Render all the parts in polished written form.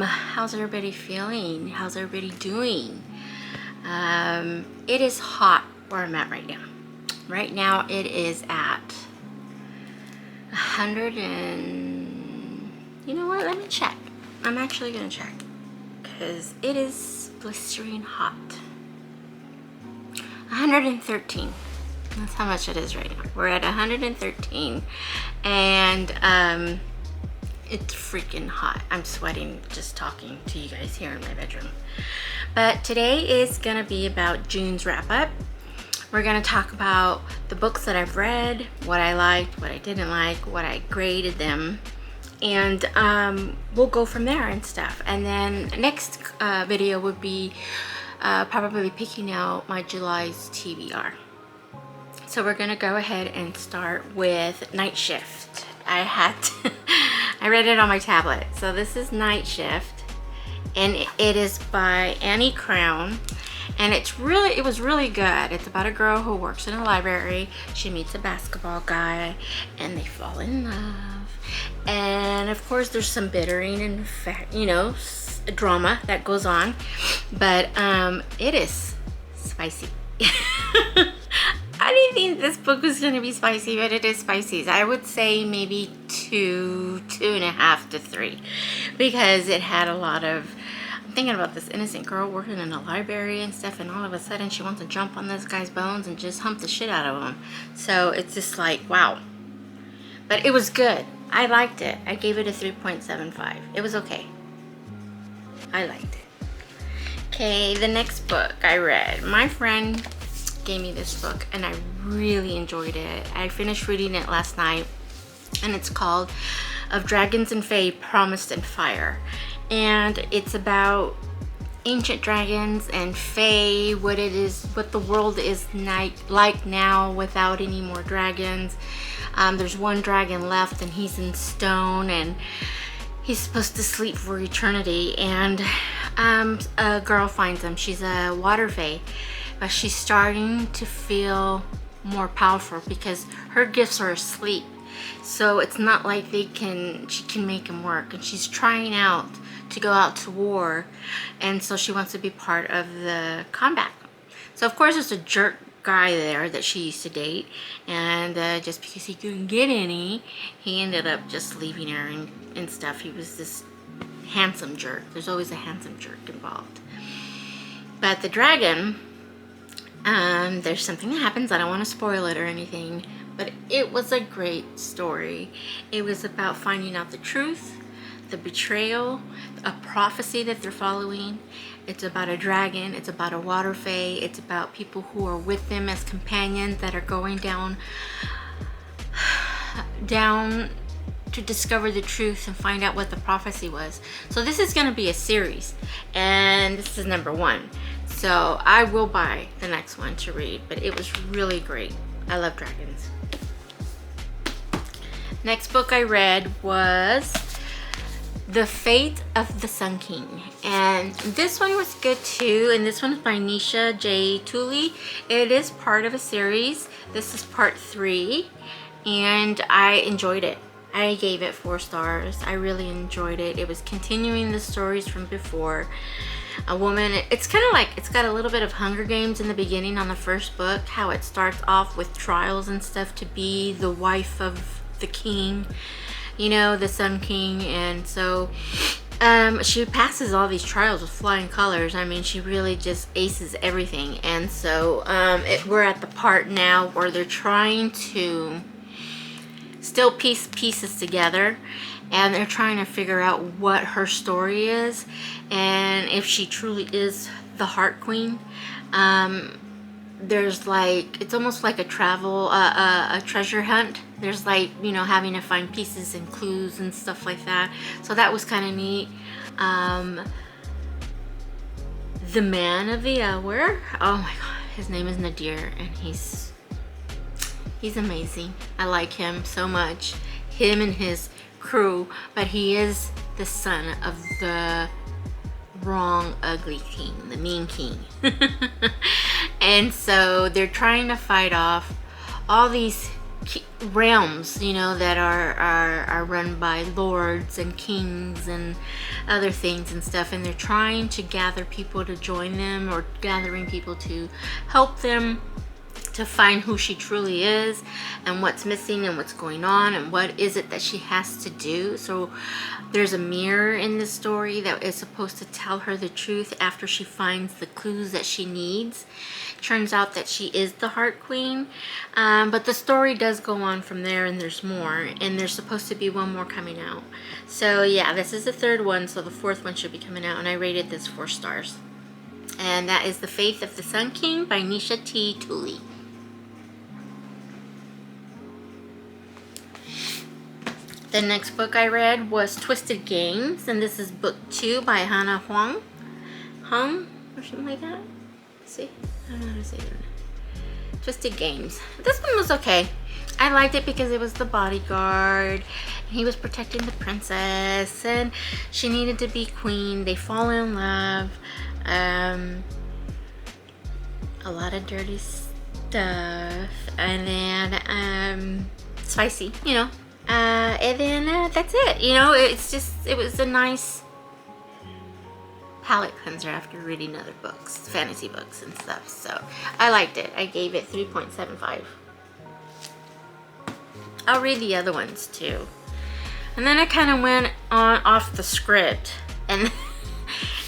How's everybody feeling? How's everybody doing? It is hot where I'm at right now. Right now it is at 100 and... You know what? Let me check. I'm actually gonna check because it is blistering hot. 113. That's how much it is right now. We're at 113 and it's freaking hot. I'm sweating just talking to you guys here in my bedroom. But today is gonna be about June's wrap up. We're gonna talk about the books that I've read, what I liked, what I didn't like, what I graded them, and we'll go from there and stuff. And then next video would be probably picking out my July's TBR. So we're gonna go ahead and start with Night Shift. I read it on my tablet. So this is Night Shift, and it is by Annie Crown, and it was really good. It's about a girl who works in a library. She meets a basketball guy, and they fall in love. And of course, there's some bittering and drama that goes on, but it is spicy. I didn't think this book was going to be spicy, but it is spicy. I would say maybe 2.5 to 3, because it had a lot of... I'm thinking about this innocent girl working in a library and stuff, and all of a sudden she wants to jump on this guy's bones and just hump the shit out of him. So it's just like, wow. But it was good. I liked it. I gave it a 3.75. It was okay. I liked it. Okay, the next book I read. My friend gave me this book and I really enjoyed it. I finished reading it last night, and it's called Of Dragons and Fae, Promised in Fire. And it's about ancient dragons and fae, what the world is like now without any more dragons. There's one dragon left, and he's in stone, and he's supposed to sleep for eternity. And a girl finds him. She's a water fae, but she's starting to feel more powerful because her gifts are asleep. So it's not like she can make him work, and she's trying out to go out to war, and so she wants to be part of the combat. So of course there's a jerk guy there that she used to date, and just because he couldn't get any, he ended up just leaving her and stuff. He was this handsome jerk. There's always a handsome jerk involved. But the dragon, there's something that happens. I don't want to spoil it or anything, but it was a great story. It was about finding out the truth, the betrayal, a prophecy that they're following. It's about a dragon. It's about a water fae. It's about people who are with them as companions that are going down to discover the truth and find out what the prophecy was. So this is going to be a series, and this is number 1. So I will buy the next one to read, but it was really great. I love dragons. Next book I read was The Fate of the Sun King, and this one was good too, and this one is by Nisha J. Tooley. It is part of a series. This is part 3, and I enjoyed it. I gave it 4 stars. I really enjoyed it. It was continuing the stories from before. A woman, it's kind of like, it's got a little bit of Hunger Games in the beginning on the first book, how it starts off with trials and stuff to be the wife of the king, the Sun King. And so she passes all these trials with flying colors. I mean, she really just aces everything. And so we're at the part now where they're trying to still piece pieces together, and they're trying to figure out what her story is and if she truly is the Heart Queen. There's like, it's almost like a treasure hunt. There's like, having to find pieces and clues and stuff like that. So that was kind of neat. The Man of the Hour, oh my god, his name is Nadir, and he's amazing. I like him so much, him and his crew, but he is the son of the wrong, ugly king, the mean king. And so they're trying to fight off all these realms, you know, that are run by lords and kings and other things and stuff, and they're trying to gather people to join them, or gathering people to help them to find who she truly is and what's missing and what's going on and what is it that she has to do. So there's a mirror in the story that is supposed to tell her the truth after she finds the clues that she needs. Turns out that she is the Heart Queen, but the story does go on from there, and there's more, and there's supposed to be one more coming out. So yeah, this is the third one, so the fourth one should be coming out, and I rated this 4 stars. And that is The Faith of the Sun King by Nisha T. Tooley. The next book I read was Twisted Games, and this is book 2 by Hannah Huang, or something like that. See, I don't know how to say it. Twisted Games. This one was okay. I liked it because it was the bodyguard. He was protecting the princess, and she needed to be queen. They fall in love. A lot of dirty stuff, and then spicy, you know. And then that's it. You know, it was a nice palate cleanser after reading other books, fantasy books and stuff. So I liked it. I gave it 3.75. I'll read the other ones too. And then I kind of went off the script and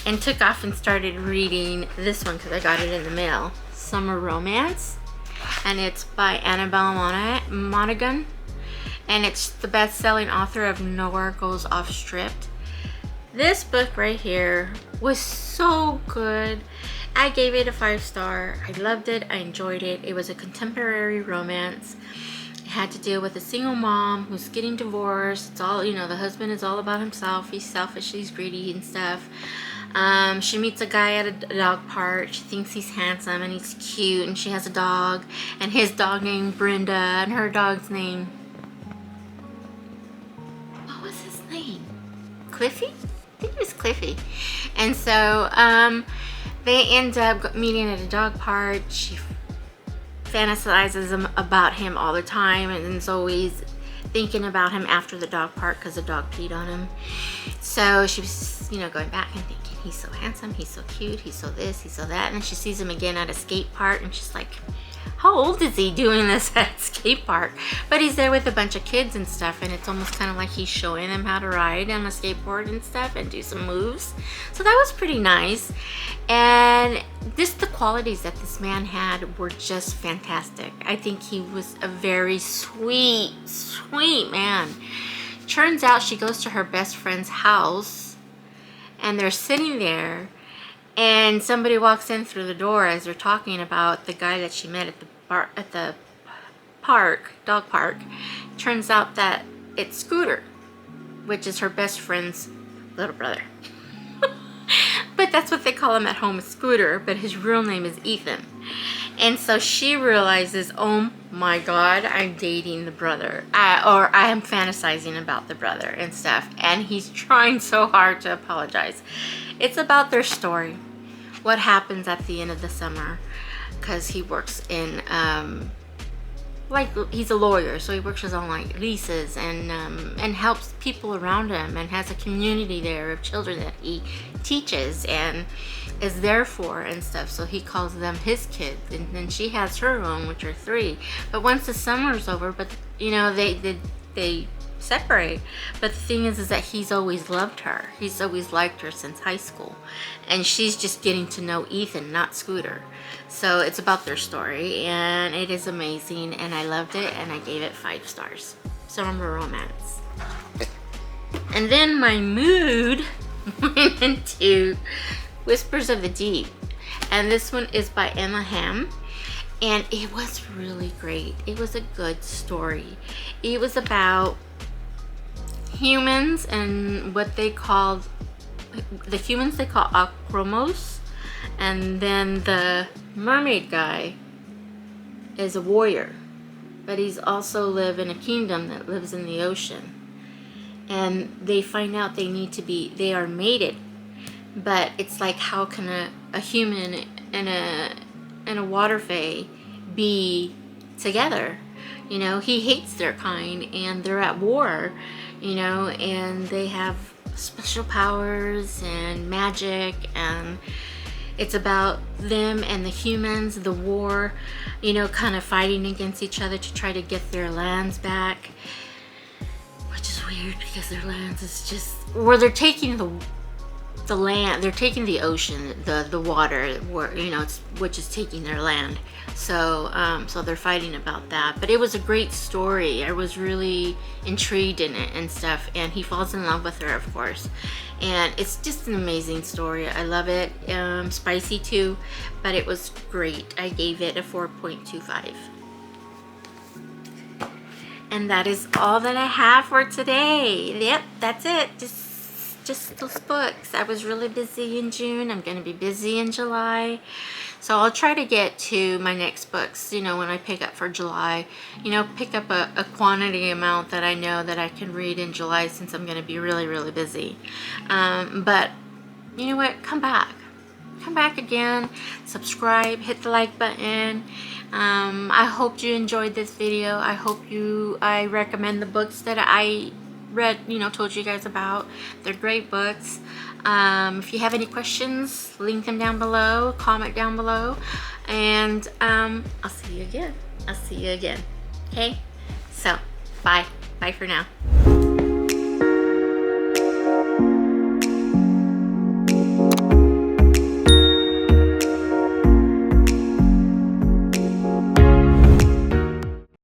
and took off and started reading this one because I got it in the mail. Summer Romance, and it's by Annabelle Monaghan. And it's the best-selling author of Nowhere Goes Off Script. This book right here was so good. I gave it a 5-star. I loved it. I enjoyed it. It was a contemporary romance. It had to deal with a single mom who's getting divorced. It's all, you know, the husband is all about himself. He's selfish, he's greedy and stuff. She meets a guy at a dog park. She thinks he's handsome and he's cute, and she has a dog, and his dog named Brenda, and her dog's name, Cliffy? I think it was Cliffy. And so they end up meeting at a dog park. She fantasizes about him all the time, and is always thinking about him after the dog park because the dog peed on him. So she was, you know, going back and thinking, he's so handsome, he's so cute, he's so this, he's so that. And then she sees him again at a skate park, and she's like, how old is he doing this at skate park? But he's there with a bunch of kids and stuff, and it's almost kind of like he's showing them how to ride on a skateboard and stuff and do some moves. So that was pretty nice. And the qualities that this man had were just fantastic. I think he was a very sweet man. Turns out she goes to her best friend's house, and they're sitting there, and somebody walks in through the door as they're talking about the guy that she met at the dog park. Turns out that it's Scooter, which is her best friend's little brother. But that's what they call him at home, Scooter, but his real name is Ethan. And so she realizes, oh my God, I'm dating the brother, or I am fantasizing about the brother and stuff. And he's trying so hard to apologize. It's about their story, what happens at the end of the summer, because he works in, like, he's a lawyer, so he works on like leases and helps people around him, and has a community there of children that he teaches and is there for and stuff. So he calls them his kids, and then she has her own, which are 3. But once the summer's over, but you know, they separate. But the thing is that he's always loved her. He's always liked her since high school, and she's just getting to know Ethan, not Scooter. So it's about their story, and it is amazing, and I loved it, and I gave it 5 stars. Summer Romance. And then my mood went into Whispers of the Deep, and this one is by Emma Hamm, and it was really great. It was a good story. It was about humans and what they called, the humans they call Akromos, and then the mermaid guy is a warrior, but he's also live in a kingdom that lives in the ocean. And they find out they are mated, but it's like, how can a human and a water fae be together? You know, he hates their kind, and they're at war, you know, and they have special powers and magic, and it's about them and the humans, the war, you know, kind of fighting against each other to try to get their lands back. Which is weird because their lands is just, where they're taking the land, they're taking the ocean, the water, where, you know, it's, which is taking their land. So so they're fighting about that. But it was a great story. I was really intrigued in it and stuff, and he falls in love with her, of course, and it's just an amazing story. I love it. Spicy too, but it was great. I gave it a 4.25. And that is all that I have for today. Yep, that's it. Just those books. I was really busy in June. I'm going to be busy in July. So I'll try to get to my next books, you know, when I pick up for July. You know, pick up a quantity amount that I know that I can read in July, since I'm going to be really, really busy. But you know what? Come back. Come back again. Subscribe. Hit the like button. I hope you enjoyed this video. I recommend the books that I read, you know, told you guys about. They're great books. If you have any questions, link them down below, comment down below, and I'll see you again. Okay, so bye for now.